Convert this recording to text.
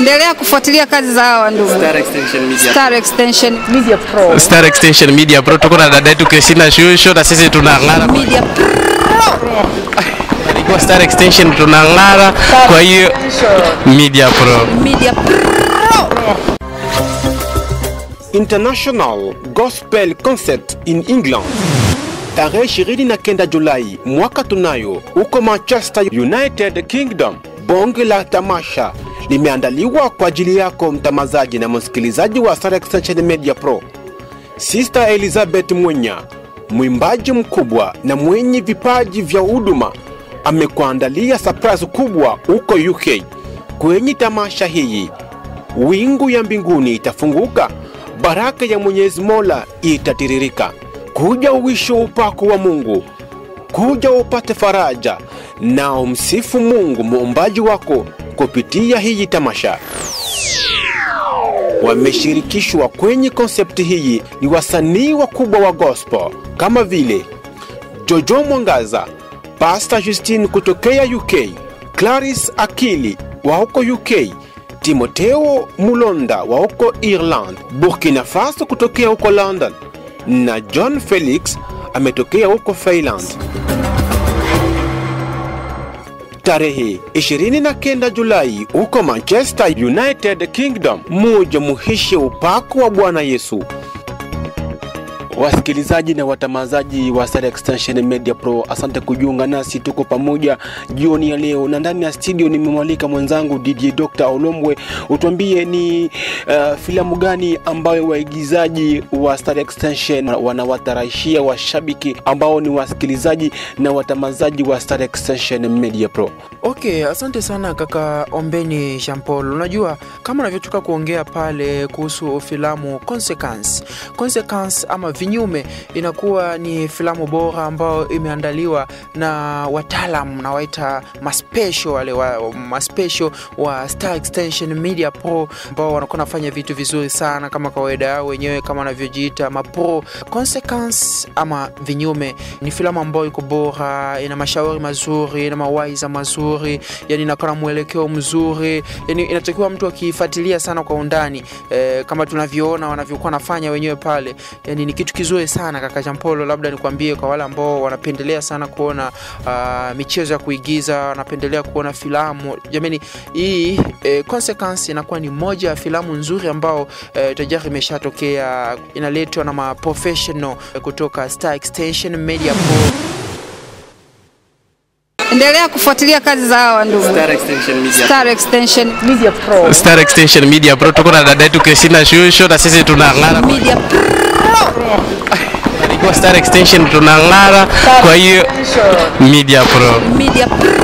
Endelea kufuatilia kazi za hawa ndugu. Star Extension Media. Star Extension Media Pro. Star Extension Media Pro, tuko na dada yetu Christina Shusho na sisi tunang'ara. Media Pro. Kwa Star Extension tunang'ara, kwa hiyo Media Pro. Media Pro. International Gospel Concert in England. Tarehe 29 Julai mwaka tunayo huko Manchester, United Kingdom. Bonge la tamasha limeandaliwa kwa ajili yako mtamazaji na msikilizaji wa Star Extension Media Pro. Sister Elizabeth Mwenya, mwimbaji mkubwa na mwenye vipaji vya huduma, amekuandalia surprise kubwa huko UK. Kwenye tamasha hii, wingu ya mbinguni itafunguka, baraka ya Mwenyezi Mola itatiririka. Kuja uishi upako wa Mungu, kuja upate faraja na umsifu Mungu muumbaji wako kupitia hii tamasha. Wameshirikishwa kwenye konsepti hii ni wasanii wakubwa wa gospel kama vile Jojo Mwangaza, Pastor Justine kutokea UK, Clarice Akili wa huko UK, Timotheo Mulonda wa huko Ireland, Burkina Faso kutokea huko London, na John Felix ametokea huko Finland. Tarehe 29 Julai huko Manchester, United Kingdom. Muje muhishi upako wa Bwana Yesu. Wasikilizaji na watamazaji wa Star Extension Media Pro, asante kujiunga nasi. Tuko pamoja jioni ya leo, na ndani ya studio nimemwalika mwenzangu DJ Dr. Olombwe. Utuambie ni filamu gani ambayo waigizaji wa Star Extension wanawatarajia washabiki ambao ni wasikilizaji na watamazaji wa Star Extension Media Pro. Okay, asante sana kaka Ombeni Jean Paul. Unajua kama unavyotoka kuongea pale kuhusu filamu Consequence ama Vinyume, inakuwa ni filamu bora ambao imeandaliwa na wataalamu na waita maspecial wa Star Extension Media Pro, ambao wanakuwa nafanya vitu vizuri sana kama kawaida yao wenyewe, kama wanavyojiita mapro. Consequence ama Vinyume ni filamu ambayo iko bora, ina mashauri mazuri, ina mawaidha mazuri, yani inakuwa na mwelekeo mzuri, yani inatakiwa mtu akifuatilia sana kwa undani, kama tunavyoona wanavyokuwa nafanya wenyewe pale. Yani ni kitu kizuri sana kaka Jean Paul. Labda nikwambie kwa wale ambao wanapendelea sana kuona michezo ya kuigiza, wanapendelea kuona filamu, jamani, hii Consequence inakuwa ni moja ya filamu nzuri ambao tayari imeshatokea, inaletwa na maprofessional kutoka Star Extension Media Pro. Endelea kufuatilia kazi za hawa ndugu. Star Extension Media. Star Extension Media Pro. Star Extension Media Pro, tuko na dada yetu Christina Shusho na sisi tunang'ara. Media Pro. Kwa Star Extension tunang'ara, kwa hiyo Media Pro. Media Pro.